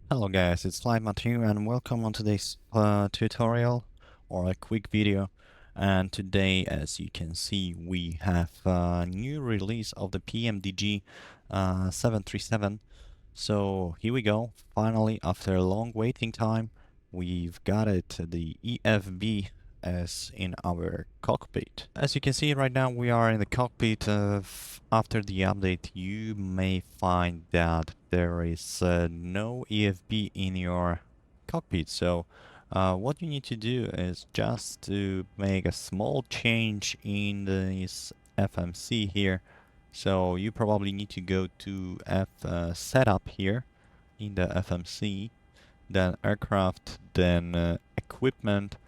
Hello guys, it's FlightMat here and welcome on today's tutorial or a quick video. And today, as you can see, we have a new release of the PMDG 737. So here we go. Finally, after a long waiting time, we've got it, the EFB as in our cockpit. As you can see right now, we are in the cockpit. After the update, you may find that there is no EFB in your cockpit. So what you need to do is just to make a small change in this FMC here. So you probably need to go to setup here in the FMC, then aircraft, then equipment,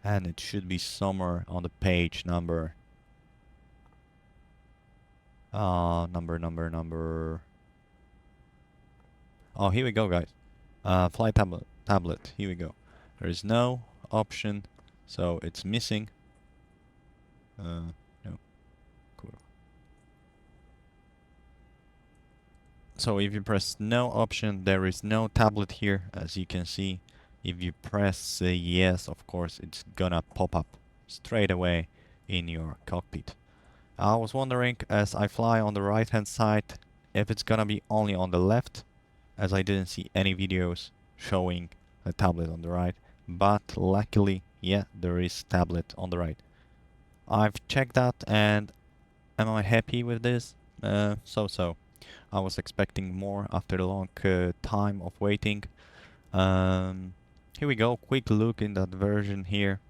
and it should be somewhere on the page number. Number. Oh, here we go, guys. Flight tablet. Here we go. There is no option, so it's missing. No. Cool. So if you press no option, there is no tablet here, as you can see. If you press yes, of course, it's gonna pop up straight away in your cockpit. I was wondering, as I fly on the right hand side, if it's gonna be only on the left, as I didn't see any videos showing a tablet on the right. But luckily, yeah, there is tablet on the right. I've checked that, and am I happy with this? So. I was expecting more after a long time of waiting. Here we go, quick look in that version here.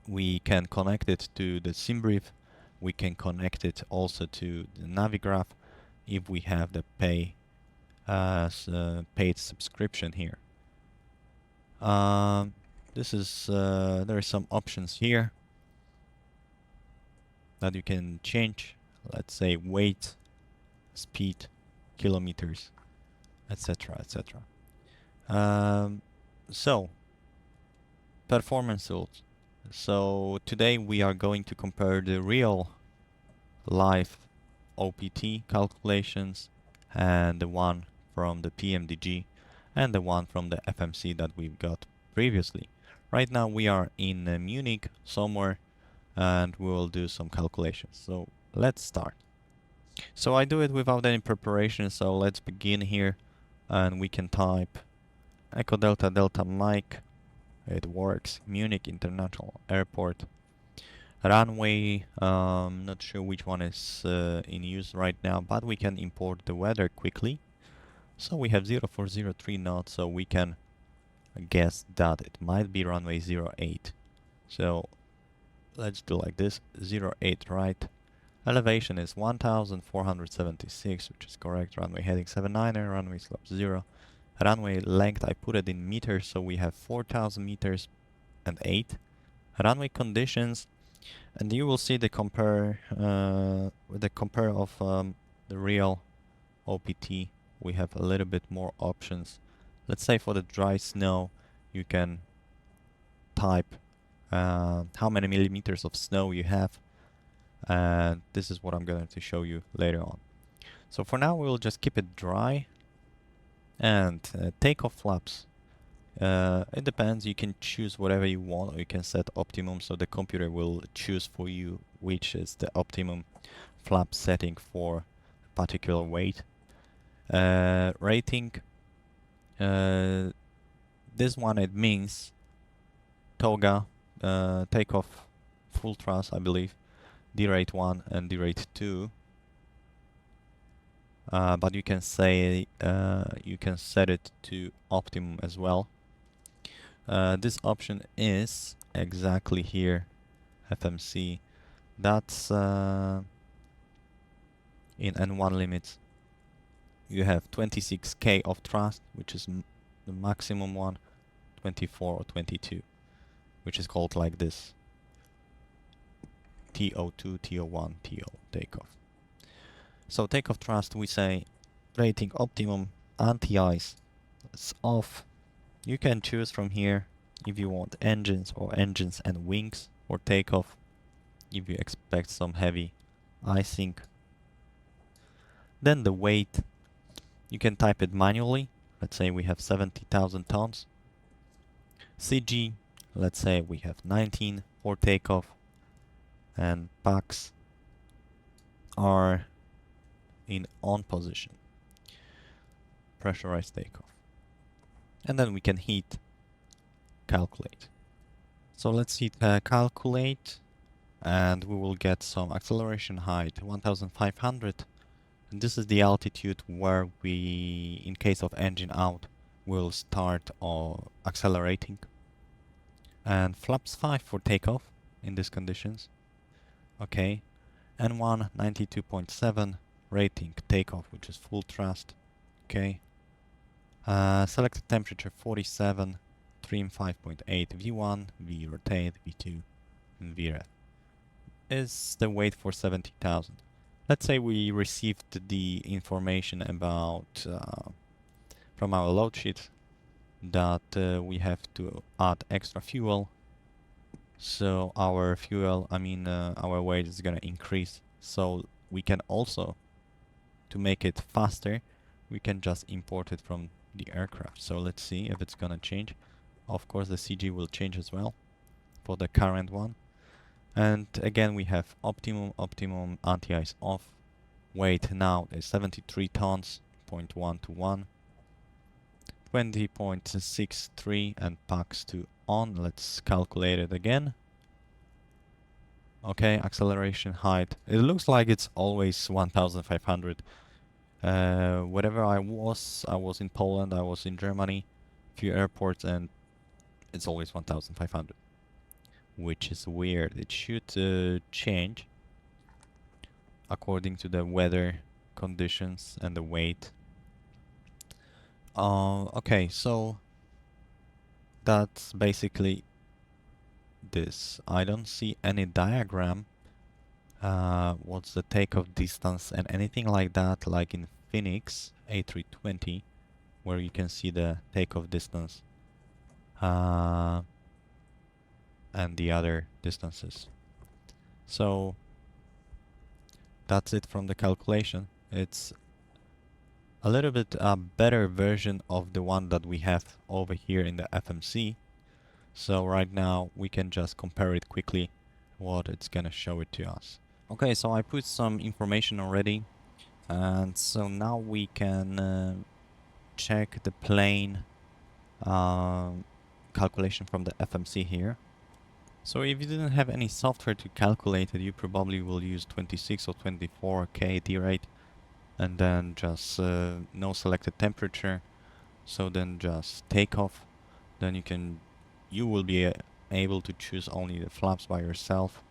We can connect it to the SimBrief. We can connect it also to the Navigraph if we have the paid subscription here. There are some options here that you can change. Let's say weight, speed, kilometers, etc., etc. So performance tools. So today we are going to compare the real life OPT calculations and the one from the PMDG and the one from the FMC that we've got previously. Right now we are in Munich somewhere, and we will do some calculations. So let's start. So I do it without any preparation, so let's begin here, and we can type Echo Delta Delta Mike. It works. Munich International Airport. Runway, not sure which one is in use right now, but we can import the weather quickly. So we have 0403 knots, so we can guess that it might be runway 08. So let's do like this, 08 right. Elevation is 1476, which is correct. Runway heading 79, runway slope 0. Runway length, I put it in meters, so we have 4000 meters and 8. Runway conditions, and you will see the compare of the real OPT. We have a little bit more options. Let's say for the dry snow, you can type how many millimeters of snow you have. And this is what I'm going to show you later on. So for now, we'll just keep it dry. And takeoff flaps. It depends. You can choose whatever you want, or you can set optimum, so the computer will choose for you which is the optimum flap setting for a particular weight. Rating. This one, it means TOGA, takeoff full thrust, I believe. D-rate 1 and D-rate 2. But you can say you can set it to optimum as well. This option is exactly here, FMC. That's in N1 limits. You have 26k of thrust, which is the maximum one, 24 or 22, which is called like this. TO2, TO1, TO takeoff. So takeoff thrust, we say rating optimum, anti-ice, it's off. You can choose from here if you want engines or engines and wings for takeoff, if you expect some heavy icing. Then the weight, you can type it manually, let's say we have 70,000 tons. CG, let's say we have 19 for takeoff, and PAX are in on position, pressurized takeoff. And then we can heat calculate. So let's hit calculate, and we will get some acceleration height 1500, and this is the altitude where we, in case of engine out, will start accelerating. And flaps 5 for takeoff in these conditions. Okay, N1 92.7 rating takeoff, which is full thrust. Okay, selected temperature 47, trim 5.8, V1, V rotate, V2, and VREF. Is the weight for 70,000. Let's say we received the information about from our load sheet that we have to add extra fuel. So our fuel, our weight is gonna increase. So we can also, to make it faster, we can just import it from the aircraft. So let's see if it's gonna change. Of course, the CG will change as well for the current one. And again, we have optimum, anti-ice off. Weight now is 73 tons, 0.1 to 1. 20.63 and PAX to on. Let's calculate it again. Okay, acceleration height. It looks like it's always 1500. Wherever I was in Poland, I was in Germany, few airports, and it's always 1500. Which is weird. It should change according to the weather conditions and the weight. Okay, so that's basically this. I don't see any diagram. What's the takeoff distance and anything like that, like in Phoenix A320, where you can see the takeoff distance and the other distances. So that's it from the calculation. It's a little bit a better version of the one that we have over here in the FMC. So right now we can just compare it quickly, what it's gonna show it to us. Okay, so I put some information already, and so now we can check the plane calculation from the FMC here. So if you didn't have any software to calculate it, you probably will use 26 or 24 KD rate, and then just no selected temperature. So then just take off. Then you will be able to choose only the flaps by yourself.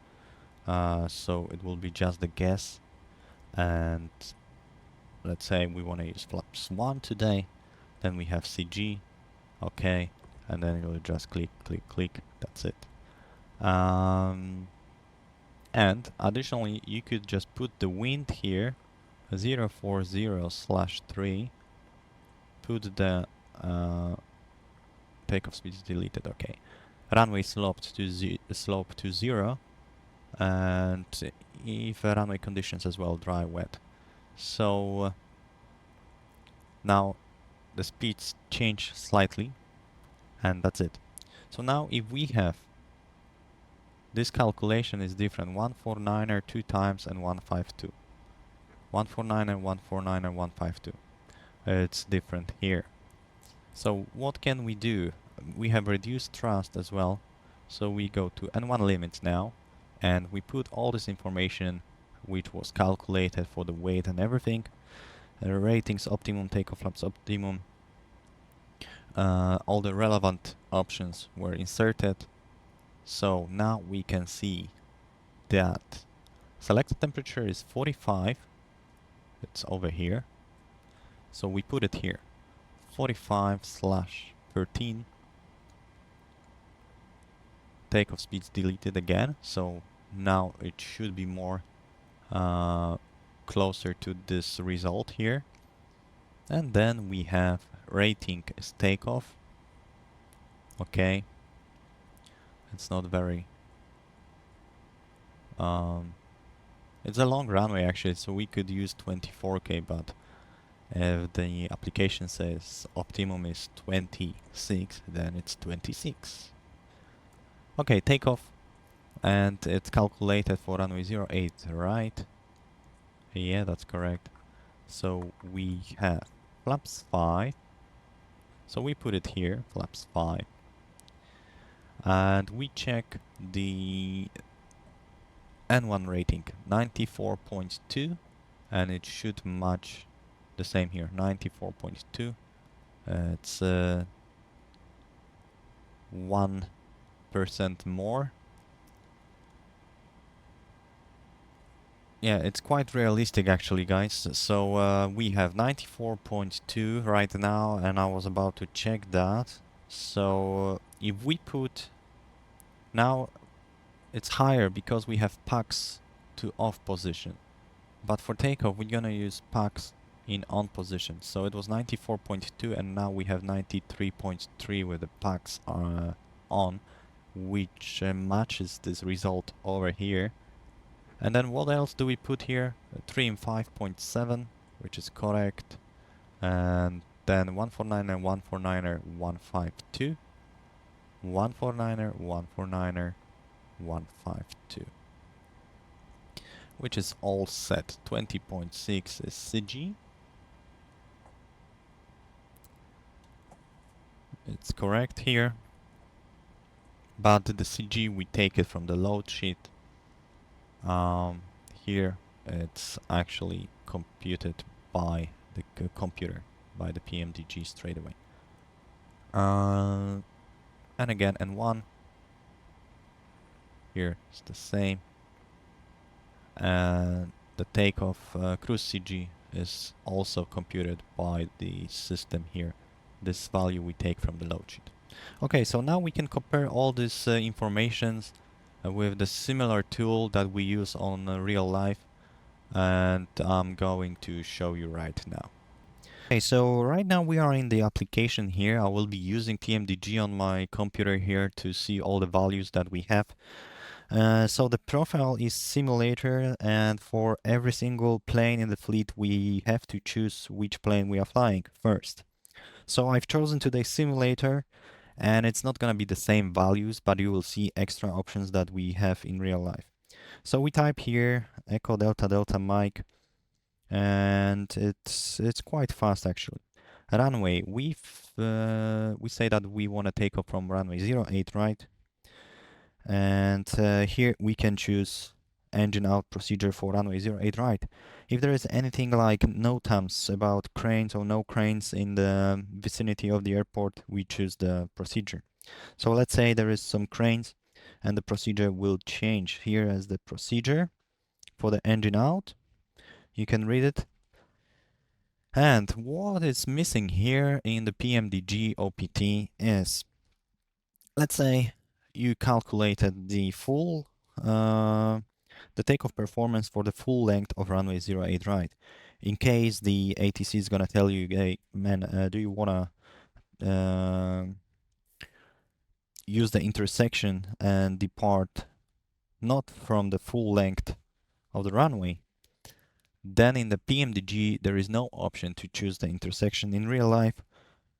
So it will be just the guess. And let's say we want to use flaps 1 today. Then we have CG. Okay. And then you'll just click, click, click. That's it. And additionally, you could just put the wind here, 040/3. Put the takeoff speed is deleted. Okay, runway slope to 0, and if runway conditions as well, dry, wet. So now the speeds change slightly, and that's it. So now if we have this calculation is different, 149er 2 times and 152. 149 and 149 and 152. It's different here. So what can we do? We have reduced thrust as well. So we go to N1 limits now, and we put all this information which was calculated for the weight and everything. Ratings, optimum, takeoff flaps, optimum. All the relevant options were inserted. So now we can see that selected temperature is 45. It's over here. So we put it here. 45/13. Takeoff speeds deleted again. So now it should be more closer to this result here. And then we have rating is takeoff. Okay. It's not very... it's a long runway actually, so we could use 24K, but If the application says optimum is 26, then it's 26. Okay, takeoff, and it's calculated for runway 08, right? Yeah, that's correct. So we have flaps 5. So we put it here, flaps 5. And we check the N1 rating, 94.2, and it should match the same here, 94.2. It's 1% more. Yeah, it's quite realistic actually, guys. So we have 94.2 right now, and I was about to check that. So if we put now, it's higher because we have PAX to off position. But for takeoff, we're gonna use PAX in on position. So it was 94.2, and now we have 93.3 with the PAX on, which matches this result over here. And then what else do we put here? 3 and 5.7, which is correct. And then 149er, 149er, 152. 149er, 149er, 152. Which is all set. 20.6 is CG. It's correct here. But the CG, we take it from the load sheet. Here it's actually computed by the computer, by the PMDG straight away. And again, N1, here it's the same. And the takeoff cruise CG is also computed by the system here. This value we take from the load sheet. Okay, so now we can compare all this informations with the similar tool that we use on real life, and I'm going to show you right now. Okay, so right now we are in the application here. I will be using PMDG on my computer here to see all the values that we have. So the profile is simulator, and for every single plane in the fleet we have to choose which plane we are flying first. So I've chosen today's simulator, and it's not gonna be the same values, but you will see extra options that we have in real life. So we type here Echo Delta Delta Mike, and it's quite fast actually. Runway, we say that we want to take off from runway 08, right? And here we can choose engine out procedure for runway 08 right. If there is anything like NOTAMs about cranes or no cranes in the vicinity of the airport, we choose the procedure. So let's say there is some cranes, and the procedure will change here as the procedure for the engine out. You can read it. And what is missing here in the PMDG OPT is, let's say you calculated the full the takeoff performance for the full length of runway 08 right. In case the ATC is gonna tell you, hey man, do you wanna use the intersection and depart not from the full length of the runway, then in the PMDG there is no option to choose the intersection. In real life,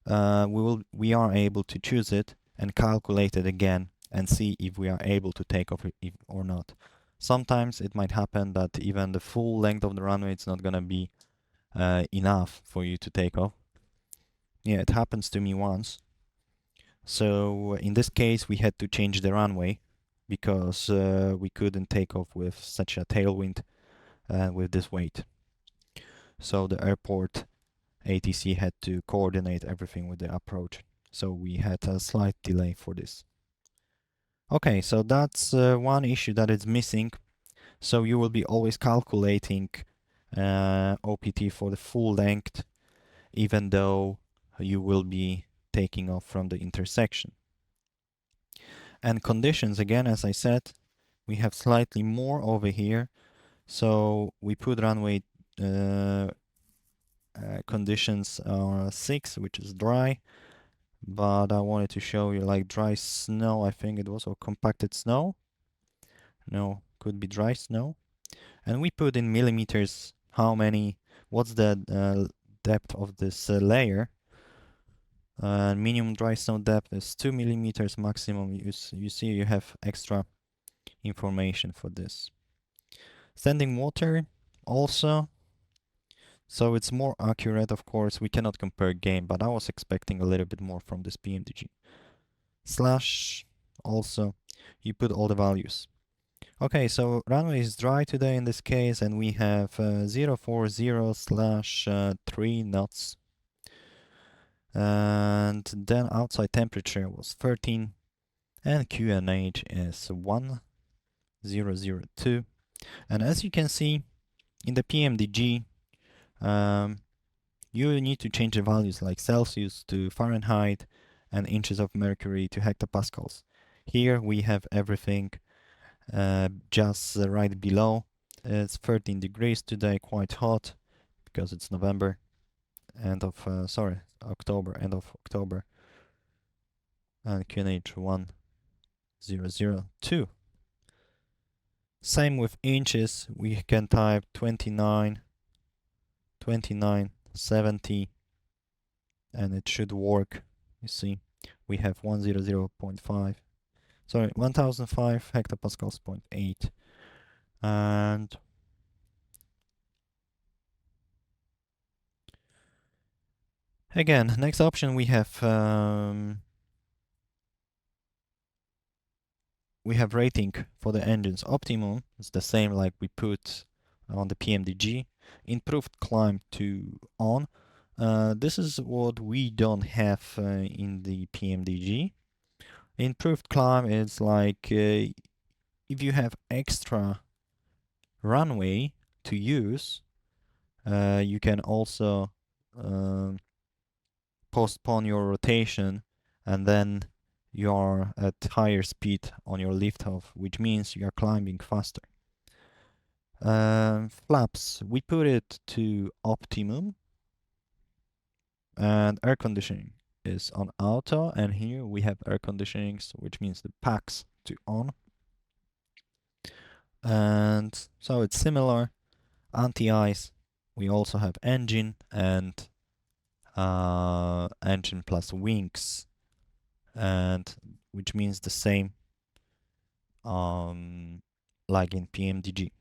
we are able to choose it and calculate it again and see if we are able to take off or not. Sometimes it might happen that even the full length of the runway is not gonna be enough for you to take off. Yeah, it happens to me once. So in this case, we had to change the runway because we couldn't take off with such a tailwind with this weight. So the airport ATC had to coordinate everything with the approach. So we had a slight delay for this. Okay, so that's one issue that is missing. So you will be always calculating OPT for the full length, even though you will be taking off from the intersection. And conditions, again, as I said, we have slightly more over here. So we put runway conditions are 6, which is dry. But I wanted to show you like dry snow, I think it was, or compacted snow. No, could be dry snow. And we put in millimeters how many, what's the depth of this layer. Minimum dry snow depth is 2 millimeters maximum. You see you have extra information for this. Standing water also. So it's more accurate, of course. We cannot compare game, but I was expecting a little bit more from this PMDG. Slash also, you put all the values. Okay, so runway is dry today in this case, and we have 040/3 knots. And then outside temperature was 13, and QNH is 1002. And as you can see in the PMDG, you need to change the values like Celsius to Fahrenheit and inches of mercury to hectopascals. Here we have everything just right below. It's 13 degrees today, quite hot because it's November, October, end of October. And QNH 1002. Same with inches, we can type 29, 70, and it should work. You see, we have 100.5, sorry, 1005 hectopascals, 0.8. And again, next option we have rating for the engines. Optimum is the same like we put on the PMDG. Improved climb to on. This is what we don't have in the PMDG. Improved climb is like if you have extra runway to use, you can also postpone your rotation, and then you are at higher speed on your liftoff, which means you are climbing faster. Flaps, we put it to optimum, and air conditioning is on auto, and here we have air conditionings, which means the packs to on. And so it's similar. Anti-ice, we also have engine and engine plus wings, and which means the same like in PMDG.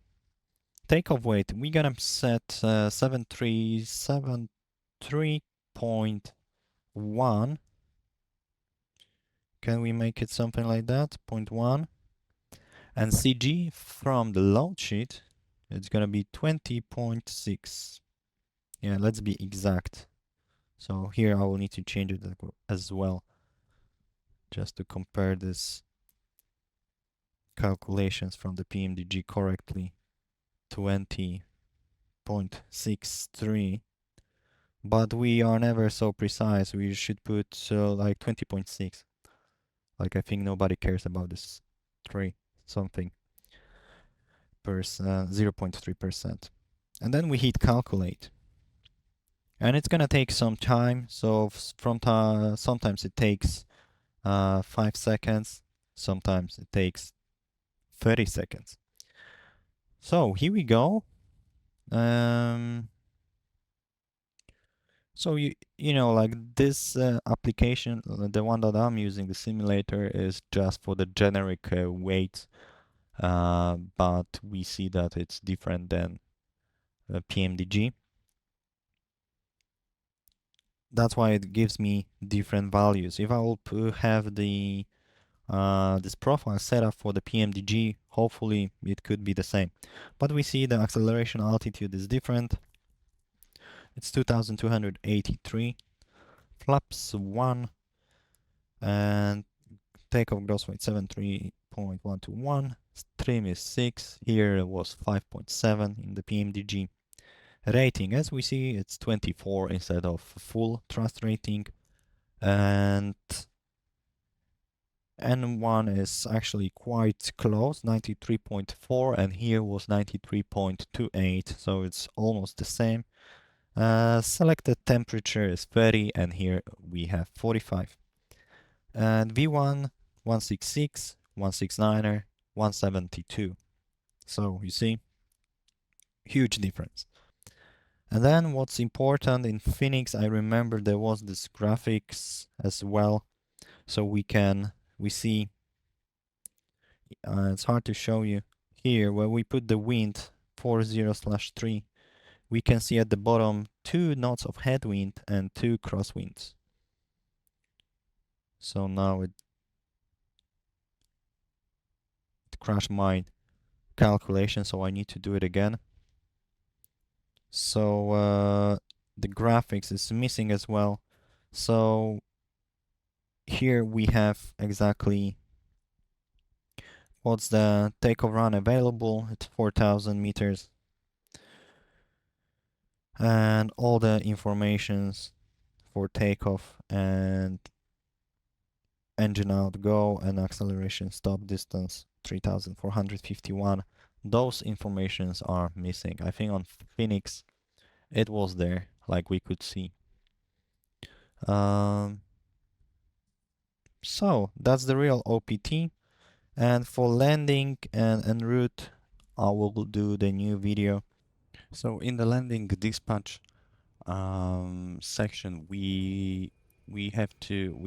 Takeoff weight, we're gonna set 73.1. Can we make it something like that? 0.1. And CG from the load sheet, it's gonna be 20.6. Yeah, let's be exact. So here I will need to change it as well, just to compare this calculations from the PMDG correctly. 20.63. But we are never so precise. We should put like 20.6. Like I think nobody cares about this 3 something percent, 0.3%. And then we hit calculate. And it's gonna take some time. So sometimes it takes 5 seconds. Sometimes it takes 30 seconds. So here we go. So you know, like this application, the one that I'm using, the simulator, is just for the generic weights, but we see that it's different than PMDG. That's why it gives me different values. If I will have the this profile set up for the PMDG, hopefully it could be the same. But we see the acceleration altitude is different. It's 2283. Flaps 1, and takeoff gross weight 73.121. Trim is 6. Here it was 5.7 in the PMDG. Rating, as we see, it's 24 instead of full thrust rating. And N1 is actually quite close, 93.4, and here was 93.28, so it's almost the same. Selected temperature is 30, and here we have 45. And V1, 166, 169er, 172. So you see, huge difference. And then what's important in Phoenix, I remember there was this graphics as well. So we see, it's hard to show you here, where we put the wind 40/3, we can see at the bottom 2 knots of headwind and 2 crosswinds. So now it crashed my calculation, so I need to do it again. So the graphics is missing as well. So here we have exactly what's the takeoff run available. It's 4,000 meters. And all the informations for takeoff and engine out go and acceleration stop distance 3,451. Those informations are missing. I think on Phoenix it was there, like we could see. So that's the real OPT. And for landing and en route, I will do the new video. So in the landing dispatch section, we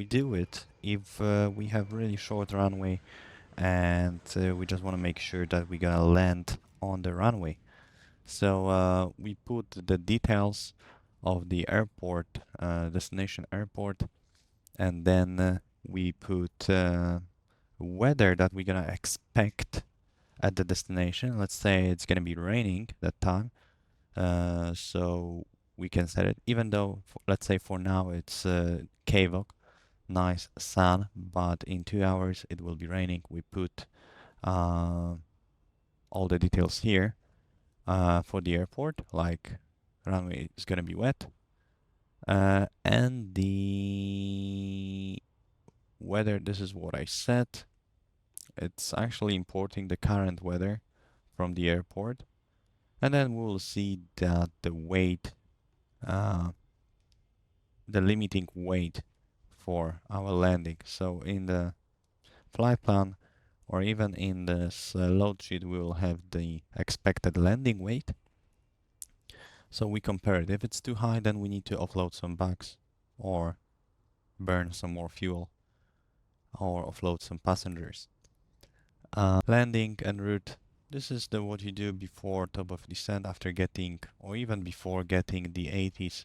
do it if we have really short runway and we just want to make sure that we're gonna land on the runway. So we put the details of the airport, destination airport, and then we put weather that we're gonna expect at the destination. Let's say it's gonna be raining that time, so we can set it, even though let's say for now it's KVOC, nice sun, but in 2 hours it will be raining. We put all the details here for the airport, like runway is gonna be wet, and the weather, this is what I set. It's actually importing the current weather from the airport, and then we'll see that the weight, the limiting weight for our landing. So in the flight plan or even in this load sheet, we will have the expected landing weight. So we compare it. If it's too high, then we need to offload some bags or burn some more fuel or offload some passengers. Landing en route. This is what you do before top of descent, after getting, or even before getting the 80s.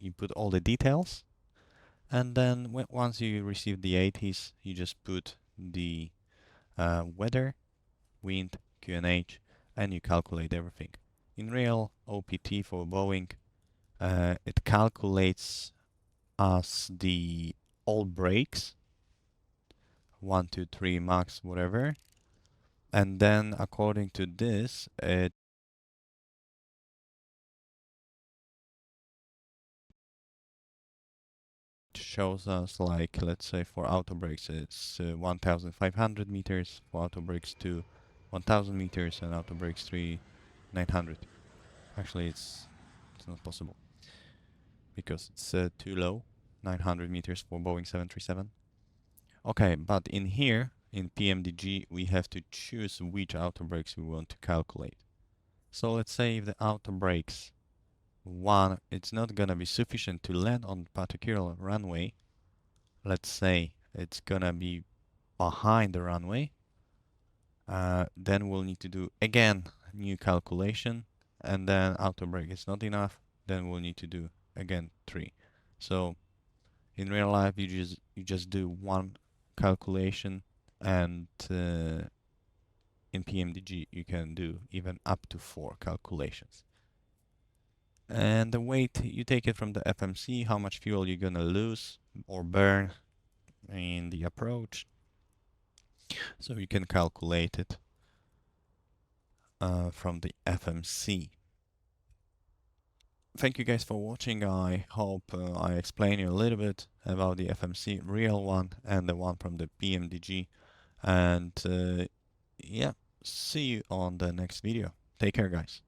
You put all the details, and then once you receive the 80s, you just put the weather, wind, QNH, and you calculate everything. In real OPT for Boeing, it calculates us the all brakes, 1, 2, 3 max, whatever, and then according to this, it shows us, like, let's say for auto brakes it's 1,500 meters, for auto brakes 2, 1,000 meters, and auto brakes 3, 900. Actually, it's not possible because it's too low, 900 meters for Boeing 737. Okay, but in here, in PMDG, we have to choose which auto brakes we want to calculate. So let's say if the auto brakes 1, it's not gonna be sufficient to land on particular runway. Let's say it's gonna be behind the runway. Then we'll need to do again new calculation, and then auto brake is not enough. Then we'll need to do again 3. So in real life, you just do 1 calculation, and in PMDG you can do even up to 4 calculations. And the weight, you take it from the FMC, how much fuel you're gonna lose or burn in the approach. So you can calculate it from the FMC. Thank you guys for watching. I hope I explained you a little bit about the FMC real one and the one from the PMDG. And yeah, see you on the next video. Take care, guys.